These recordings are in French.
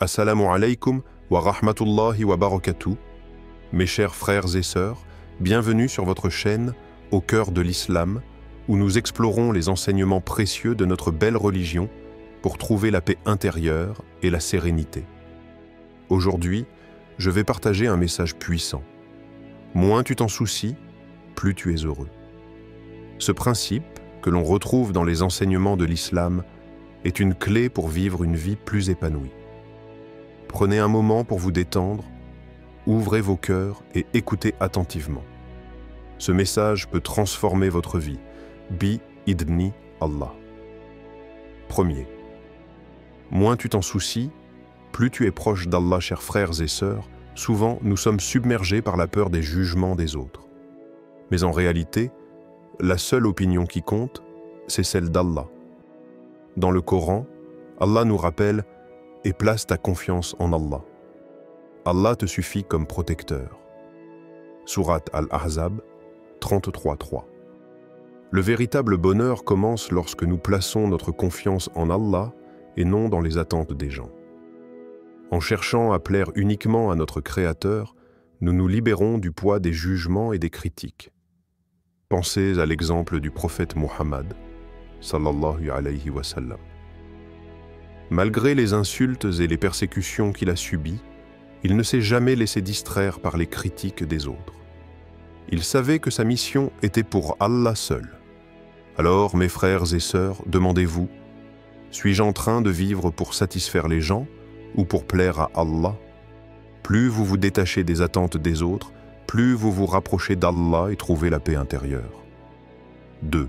Assalamu alaikum wa rahmatullahi wa barakatuh. Mes chers frères et sœurs, bienvenue sur votre chaîne Au cœur de l'islam, où nous explorons les enseignements précieux de notre belle religion pour trouver la paix intérieure et la sérénité. Aujourd'hui, je vais partager un message puissant. Moins tu t'en soucies, plus tu es heureux. Ce principe, que l'on retrouve dans les enseignements de l'islam, est une clé pour vivre une vie plus épanouie. Prenez un moment pour vous détendre, ouvrez vos cœurs et écoutez attentivement. Ce message peut transformer votre vie. Bi-idni Allah. Premier. Moins tu t'en soucies, plus tu es proche d'Allah, chers frères et sœurs. Souvent, nous sommes submergés par la peur des jugements des autres. Mais en réalité, la seule opinion qui compte, c'est celle d'Allah. Dans le Coran, Allah nous rappelle « Et place ta confiance en Allah ». Allah te suffit comme protecteur. Sourate Al-Ahzab 33.3. Le véritable bonheur commence lorsque nous plaçons notre confiance en Allah et non dans les attentes des gens. En cherchant à plaire uniquement à notre Créateur, nous nous libérons du poids des jugements et des critiques. Pensez à l'exemple du prophète Muhammad, sallallahu alayhi wa sallam. Malgré les insultes et les persécutions qu'il a subies, il ne s'est jamais laissé distraire par les critiques des autres. Il savait que sa mission était pour Allah seul. Alors, mes frères et sœurs, demandez-vous, suis-je en train de vivre pour satisfaire les gens ou pour plaire à Allah? Plus vous vous détachez des attentes des autres, plus vous vous rapprochez d'Allah et trouvez la paix intérieure. 2.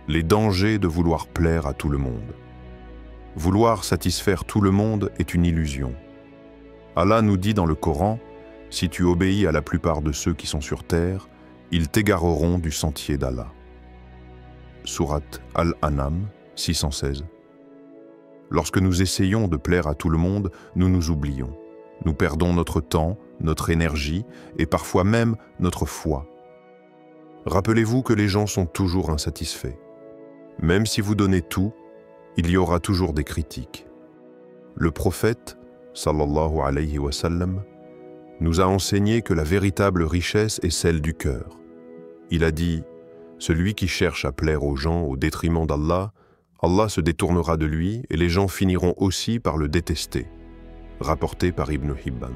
Les dangers de vouloir plaire à tout le monde. Vouloir satisfaire tout le monde est une illusion. Allah nous dit dans le Coran, « Si tu obéis à la plupart de ceux qui sont sur terre, ils t'égareront du sentier d'Allah. » Sourate Al-An'am 616. Lorsque nous essayons de plaire à tout le monde, nous nous oublions. Nous perdons notre temps, notre énergie et parfois même notre foi. Rappelez-vous que les gens sont toujours insatisfaits. Même si vous donnez tout, il y aura toujours des critiques. Le prophète, sallallahu alayhi wa sallam, nous a enseigné que la véritable richesse est celle du cœur. Il a dit, « Celui qui cherche à plaire aux gens au détriment d'Allah, Allah se détournera de lui et les gens finiront aussi par le détester. » Rapporté par Ibn Hibban.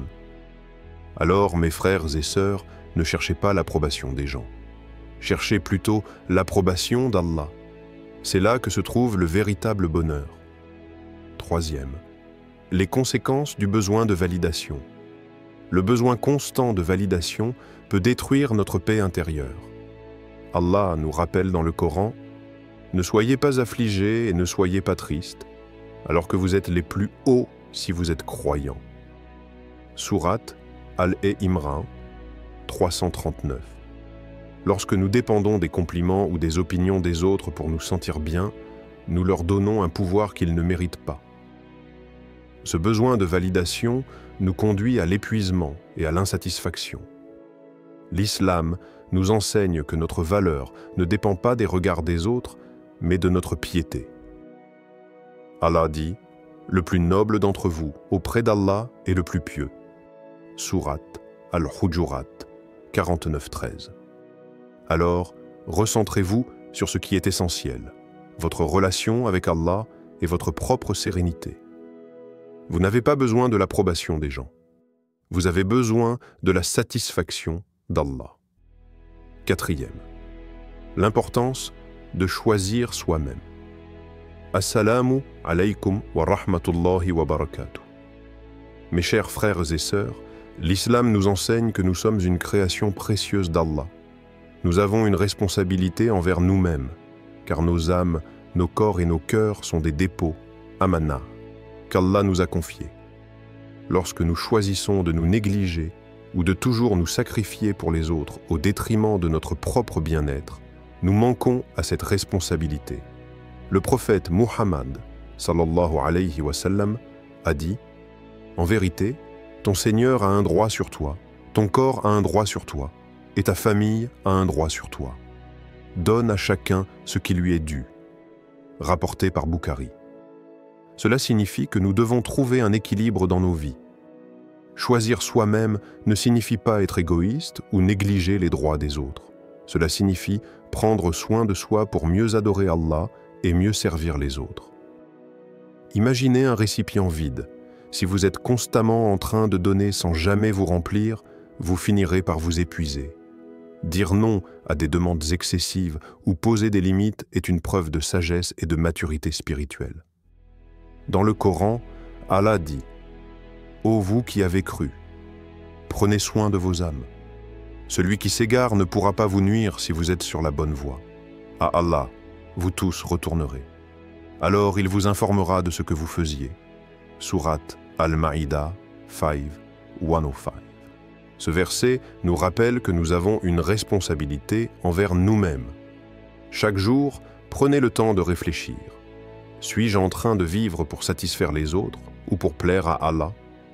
Alors, mes frères et sœurs, ne cherchez pas l'approbation des gens. Cherchez plutôt l'approbation d'Allah. C'est là que se trouve le véritable bonheur. 3. Les conséquences du besoin de validation. Le besoin constant de validation peut détruire notre paix intérieure. Allah nous rappelle dans le Coran, « Ne soyez pas affligés et ne soyez pas tristes, alors que vous êtes les plus hauts si vous êtes croyants. » Sourate Al-Imran 339. Lorsque nous dépendons des compliments ou des opinions des autres pour nous sentir bien, nous leur donnons un pouvoir qu'ils ne méritent pas. Ce besoin de validation nous conduit à l'épuisement et à l'insatisfaction. L'islam nous enseigne que notre valeur ne dépend pas des regards des autres, mais de notre piété. Allah dit, « Le plus noble d'entre vous, auprès d'Allah, est le plus pieux. » Sourate Al-Hujurat 49.13. Alors, recentrez-vous sur ce qui est essentiel, votre relation avec Allah et votre propre sérénité. Vous n'avez pas besoin de l'approbation des gens. Vous avez besoin de la satisfaction d'Allah. 4. L'importance de choisir soi-même. Assalamu alaikum wa rahmatullahi wa barakatuh. Mes chers frères et sœurs, l'islam nous enseigne que nous sommes une création précieuse d'Allah. Nous avons une responsabilité envers nous-mêmes, car nos âmes, nos corps et nos cœurs sont des dépôts, amana, qu'Allah nous a confiés. Lorsque nous choisissons de nous négliger ou de toujours nous sacrifier pour les autres au détriment de notre propre bien-être, nous manquons à cette responsabilité. Le prophète Muhammad, sallallahu alayhi wa sallam, a dit « En vérité, ton Seigneur a un droit sur toi, ton corps a un droit sur toi, et ta famille a un droit sur toi. Donne à chacun ce qui lui est dû. » Rapporté par Bukhari. Cela signifie que nous devons trouver un équilibre dans nos vies. Choisir soi-même ne signifie pas être égoïste ou négliger les droits des autres. Cela signifie prendre soin de soi pour mieux adorer Allah et mieux servir les autres. Imaginez un récipient vide. Si vous êtes constamment en train de donner sans jamais vous remplir, vous finirez par vous épuiser. Dire non à des demandes excessives ou poser des limites est une preuve de sagesse et de maturité spirituelle. Dans le Coran, Allah dit « Ô vous qui avez cru, prenez soin de vos âmes. Celui qui s'égare ne pourra pas vous nuire si vous êtes sur la bonne voie. À Allah, vous tous retournerez. Alors il vous informera de ce que vous faisiez. » Sourate Al-Maïda 5, 105. Ce verset nous rappelle que nous avons une responsabilité envers nous-mêmes. Chaque jour, prenez le temps de réfléchir. Suis-je en train de vivre pour satisfaire les autres ou pour plaire à Allah?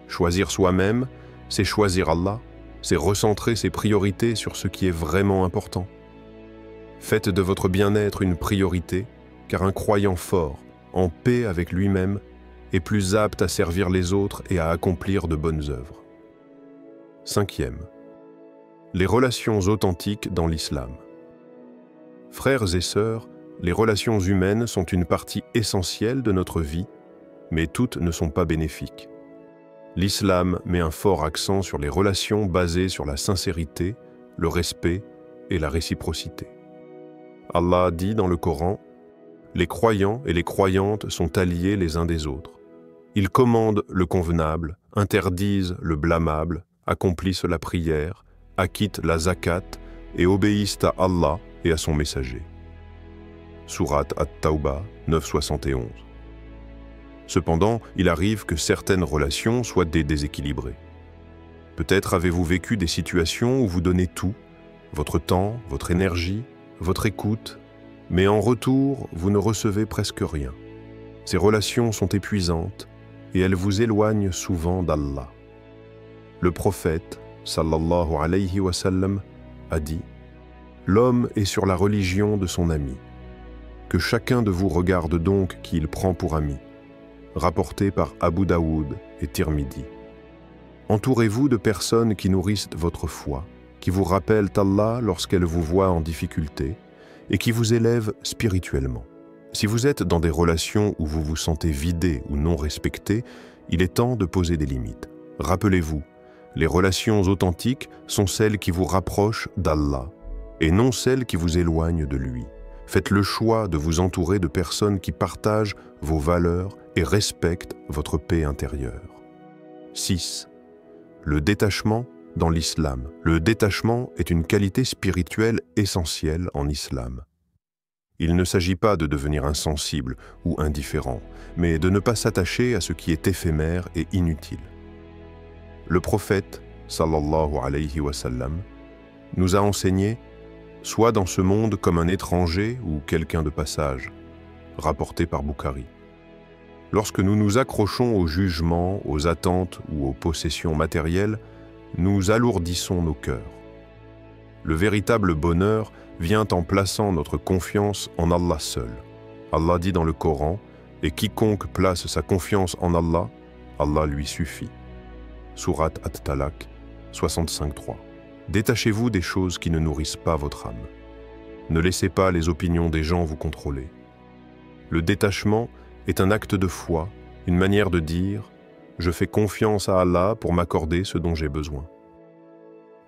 Choisir soi-même, c'est choisir Allah, c'est recentrer ses priorités sur ce qui est vraiment important. Faites de votre bien-être une priorité, car un croyant fort, en paix avec lui-même, est plus apte à servir les autres et à accomplir de bonnes œuvres. 5e. Les relations authentiques dans l'islam. Frères et sœurs, les relations humaines sont une partie essentielle de notre vie, mais toutes ne sont pas bénéfiques. L'islam met un fort accent sur les relations basées sur la sincérité, le respect et la réciprocité. Allah dit dans le Coran, « Les croyants et les croyantes sont alliés les uns des autres. Ils commandent le convenable, interdisent le blâmable, accomplissent la prière, acquittent la zakat et obéissent à Allah et à son messager. » Sourate At-Tawbah 9,71. Cependant, il arrive que certaines relations soient déséquilibrées. Peut-être avez-vous vécu des situations où vous donnez tout, votre temps, votre énergie, votre écoute, mais en retour, vous ne recevez presque rien. Ces relations sont épuisantes et elles vous éloignent souvent d'Allah. Le prophète, sallallahu alayhi wa sallam, a dit « L'homme est sur la religion de son ami. Que chacun de vous regarde donc qui il prend pour ami. » Rapporté par Abu Daoud et Tirmidhi. Entourez-vous de personnes qui nourrissent votre foi, qui vous rappellent Allah lorsqu'elles vous voient en difficulté et qui vous élèvent spirituellement. Si vous êtes dans des relations où vous vous sentez vidé ou non respecté, il est temps de poser des limites. Rappelez-vous, les relations authentiques sont celles qui vous rapprochent d'Allah et non celles qui vous éloignent de lui. Faites le choix de vous entourer de personnes qui partagent vos valeurs et respectent votre paix intérieure. 6. Le détachement dans l'islam. Le détachement est une qualité spirituelle essentielle en islam. Il ne s'agit pas de devenir insensible ou indifférent, mais de ne pas s'attacher à ce qui est éphémère et inutile. Le prophète, sallallahu alayhi wa sallam, nous a enseigné « Sois dans ce monde comme un étranger ou quelqu'un de passage », rapporté par Bukhari. Lorsque nous nous accrochons aux jugements, aux attentes ou aux possessions matérielles, nous alourdissons nos cœurs. Le véritable bonheur vient en plaçant notre confiance en Allah seul. Allah dit dans le Coran, « Et quiconque place sa confiance en Allah, Allah lui suffit. » Sourate At-Talaq 65.3. Détachez-vous des choses qui ne nourrissent pas votre âme. Ne laissez pas les opinions des gens vous contrôler. Le détachement est un acte de foi, une manière de dire « Je fais confiance à Allah pour m'accorder ce dont j'ai besoin. »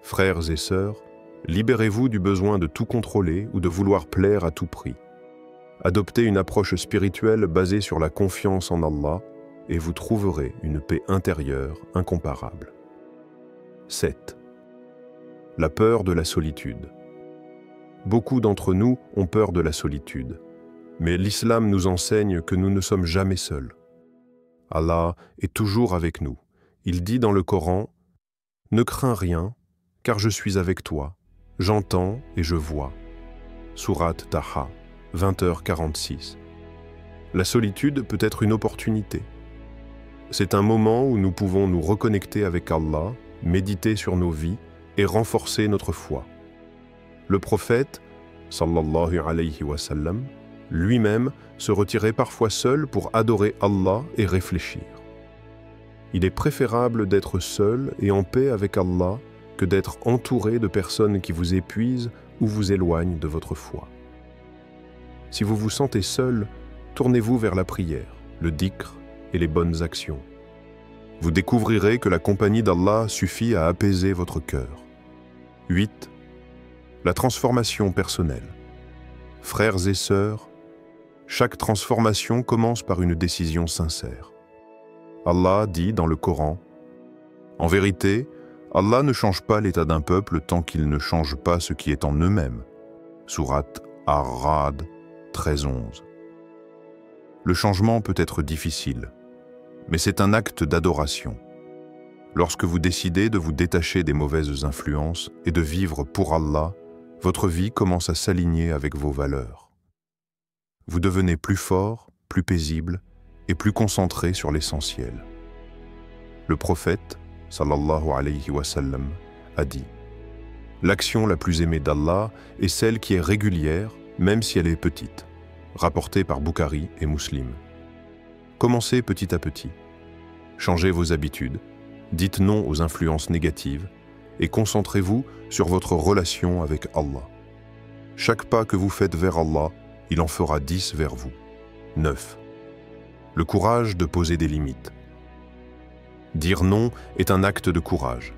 Frères et sœurs, libérez-vous du besoin de tout contrôler ou de vouloir plaire à tout prix. Adoptez une approche spirituelle basée sur la confiance en Allah et vous trouverez une paix intérieure incomparable. 7. La peur de la solitude. Beaucoup d'entre nous ont peur de la solitude, mais l'islam nous enseigne que nous ne sommes jamais seuls. Allah est toujours avec nous. Il dit dans le Coran « Ne crains rien, car je suis avec toi, j'entends et je vois. » Sourate Taha, 20h46. La solitude peut être une opportunité. C'est un moment où nous pouvons nous reconnecter avec Allah, méditer sur nos vies et renforcer notre foi. Le prophète, sallallahu alayhi wa sallam, lui-même se retirait parfois seul pour adorer Allah et réfléchir. Il est préférable d'être seul et en paix avec Allah que d'être entouré de personnes qui vous épuisent ou vous éloignent de votre foi. Si vous vous sentez seul, tournez-vous vers la prière, le dhikr et les bonnes actions. Vous découvrirez que la compagnie d'Allah suffit à apaiser votre cœur. 8. La transformation personnelle. Frères et sœurs, chaque transformation commence par une décision sincère. Allah dit dans le Coran, « En vérité, Allah ne change pas l'état d'un peuple tant qu'il ne change pas ce qui est en eux-mêmes. » Sourate Ar-Ra'd 13-11. Le changement peut être difficile, mais c'est un acte d'adoration. Lorsque vous décidez de vous détacher des mauvaises influences et de vivre pour Allah, votre vie commence à s'aligner avec vos valeurs. Vous devenez plus fort, plus paisible et plus concentré sur l'essentiel. Le prophète, sallallahu alayhi wa sallam, a dit « L'action la plus aimée d'Allah est celle qui est régulière, même si elle est petite », rapporté par Bukhari et Muslim. Commencez petit à petit. Changez vos habitudes, dites non aux influences négatives et concentrez-vous sur votre relation avec Allah. Chaque pas que vous faites vers Allah, il en fera 10 vers vous. 9. Le courage de poser des limites. Dire non est un acte de courage.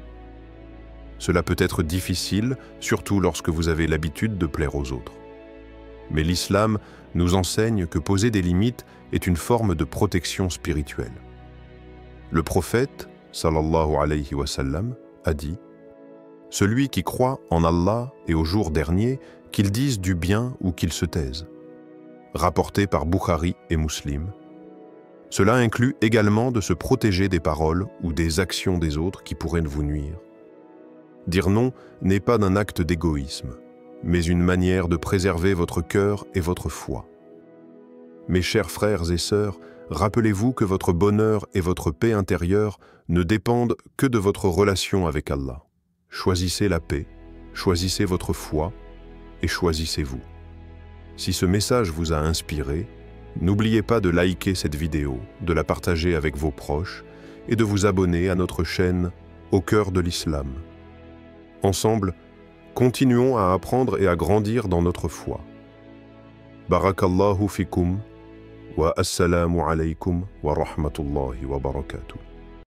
Cela peut être difficile, surtout lorsque vous avez l'habitude de plaire aux autres. Mais l'islam nous enseigne que poser des limites est une forme de protection spirituelle. Le prophète, sallallahu alayhi wa sallam, a dit « Celui qui croit en Allah et au jour dernier, qu'il dise du bien ou qu'il se taise. » Rapporté par Bukhari et Muslim. Cela inclut également de se protéger des paroles ou des actions des autres qui pourraient vous nuire. Dire non n'est pas d'un acte d'égoïsme, mais une manière de préserver votre cœur et votre foi. Mes chers frères et sœurs, rappelez-vous que votre bonheur et votre paix intérieure ne dépendent que de votre relation avec Allah. Choisissez la paix, choisissez votre foi et choisissez-vous. Si ce message vous a inspiré, n'oubliez pas de liker cette vidéo, de la partager avec vos proches et de vous abonner à notre chaîne Au cœur de l'Islam. Ensemble, continuons à apprendre et à grandir dans notre foi. Barakallahu fikum wa assalamu alaykum wa rahmatullahi wa barakatuh.